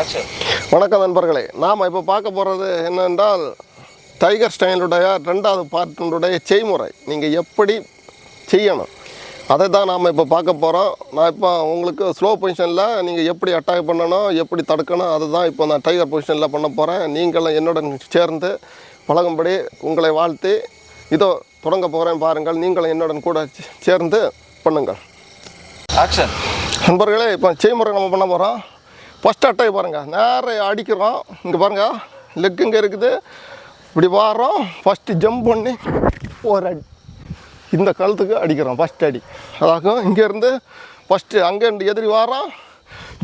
வணக்கம் நண்பர்களே, நாம் இப்போ பார்க்க போகிறது என்னென்றால் டைகர் ஸ்டைலுடைய 2வது பார்ட்டினுடைய செய்முறை நீங்கள் எப்படி செய்யணும் அதை தான் நாம் இப்போ பார்க்க போகிறோம். நான் இப்போ உங்களுக்கு ஸ்லோ பொசிஷனில் நீங்கள் எப்படி அட்டாக் பண்ணணும், எப்படி தடுக்கணும் அதை தான் இப்போ நான் டைகர் பொசிஷனில் பண்ண போகிறேன். நீங்களும் என்னுடன் சேர்ந்து பழகும்படி உங்களை வாழ்த்து இதோ தொடங்க போகிறேன். பாருங்கள், நீங்களும் என்னுடன் கூட சேர்ந்து பண்ணுங்கள். ஆக்ஷன். நண்பர்களே, இப்போ செய்முறை நம்ம பண்ண போகிறோம். ஃபஸ்ட் அட்டாக் பாருங்கள், நேரம் அடிக்கிறோம். இங்கே பாருங்கள், லெக் இங்கே இருக்குது. இப்படி வாரோம், ஃபஸ்ட்டு ஜம்ப் பண்ணி ஒரு அடி இந்த கழுத்துக்கு அடிக்கிறோம். ஃபஸ்ட் அடி அதாகும். இங்கேருந்து ஃபஸ்ட்டு அங்கேருந்து எதிரி வாரோம்,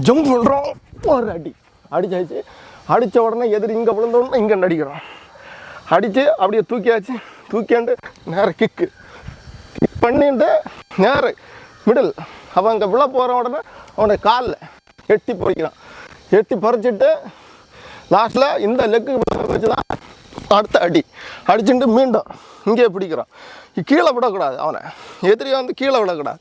ஜம்ப் பண்ணுறோம், ஒரு அடி அடிச்சாச்சு. அடித்த உடனே எதிரி இங்கே விழுந்தோடனே இங்கே அடிக்கிறோம். அடித்து அப்படியே தூக்கியாச்சு. தூக்கியாண்டு நேரம் கிக்கு பண்ணிட்டு நேரம் மிடில் அவன் இங்கே விழ போகிற உடனே அவனை காலில் எட்டி பறிக்கிறான். எட்டி பறிச்சுட்டு லாஸ்ட்டில் இந்த லெக்கு வச்சு தான் அடுத்த அடி அடிச்சுட்டு மீண்டும் இங்கே பிடிக்கிறான். கீழே விடக்கூடாது, அவனை எதிரியை வந்து கீழே விடக்கூடாது.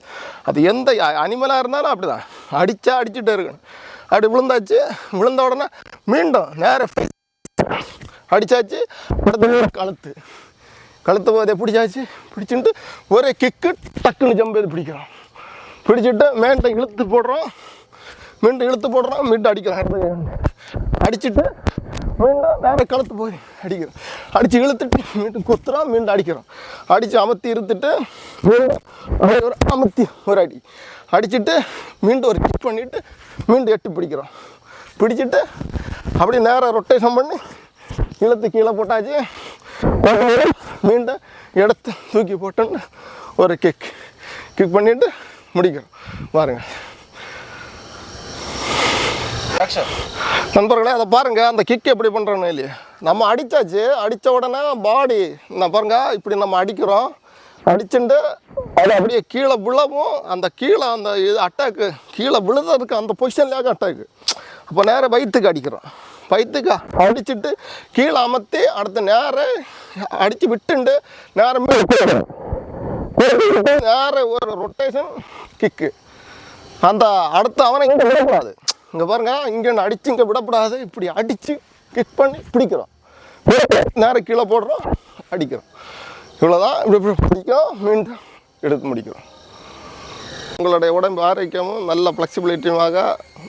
அது எந்த அனிமலாக இருந்தாலும் அப்படி தான் அடிச்சுட்டே இருக்கணும். அப்படி விழுந்தாச்சு. விழுந்த உடனே மீண்டும் நேரம் அடித்தாச்சு. அடுத்த கழுத்து போதே பிடிச்சாச்சு. பிடிச்சிட்டு ஒரே கிக்கு டக்குன்னு ஜம்பு எது பிடிக்கிறோம். பிடிச்சிட்டு மீண்டும் இழுத்து போடுறோம். மீண்டும் அடிக்கிறோம். அடிச்சுட்டு மீண்டும் வேறு கழுத்து போய் அடிக்கிறோம். அடித்து இழுத்துட்டு மீண்டும் குத்துறோம். மீண்டும் அடிக்கிறோம். அடித்து அமர்த்தி இருந்துட்டு மீண்டும் அமர்த்தி ஒரு அடி அடிச்சுட்டு மீண்டும் ஒரு கிக் பண்ணிவிட்டு மீண்டும் எட்டு பிடிக்கிறோம். பிடிச்சிட்டு அப்படி நேராக ரொட்டேஷன் பண்ணி இழுத்து கீழே போட்டாச்சு. மீண்டும் எடுத்து தூக்கி போட்டோன்னு ஒரு கிக் பண்ணிவிட்டு முடிக்கிறோம். பாருங்கள் நண்பர்களே, அதை பாருங்கள், அந்த கிக் எப்படி பண்ணுறோன்னு இல்லையா. நம்ம அடித்தாச்சு. அடித்த உடனே பாடி நான் பாருங்கள் இப்படி நம்ம அடிக்கிறோம். அடிச்சுட்டு அது அப்படியே கீழே விழவும் அந்த கீழே அந்த இது அட்டாக்கு கீழே விழுததுக்கு அந்த பொசிஷன்லேயே அட்டாக்கு. அப்போ நேரம் வயிற்றுக்கு அடிக்கிறோம். வயிற்றுக்கு அடிச்சுட்டு கீழே அமர்த்தி அடுத்த நேரம் அடித்து விட்டுண்டு நேரம் நேரம் ஒரு ரொட்டேஷன் கிக்கு. அந்த அடுத்து அவனை இங்கே விடக்கூடாது. இங்கே பாருங்க, இங்கே அடித்து இங்கே விடக்கூடாது. இப்படி அடித்து கிக் பண்ணி பிடிக்கிறோம். நேரம் கீழே போடுறோம், அடிக்கிறோம். இவ்வளோதான். இப்படி பிடிக்கும், மீண்டும் எடுத்து முடிக்கிறோம். உங்களுடைய உடம்பு ஆரோக்கியமும் நல்ல ஃப்ளெக்சிபிலிட்டியுமாக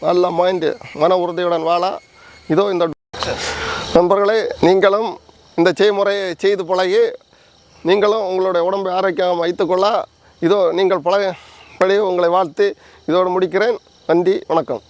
நல்ல மைண்டு மன உறுதியுடன் வாழ இதோ இந்த நண்பர்களே, நீங்களும் இந்த செய்முறையை செய்து பழகி நீங்களும் உங்களுடைய உடம்பை ஆரோக்கியம் வைத்துக்கொள்ள இதோ நீங்கள் பழகி உங்களை வாழ்த்து இதோடு முடிக்கிறேன். நன்றி, வணக்கம்.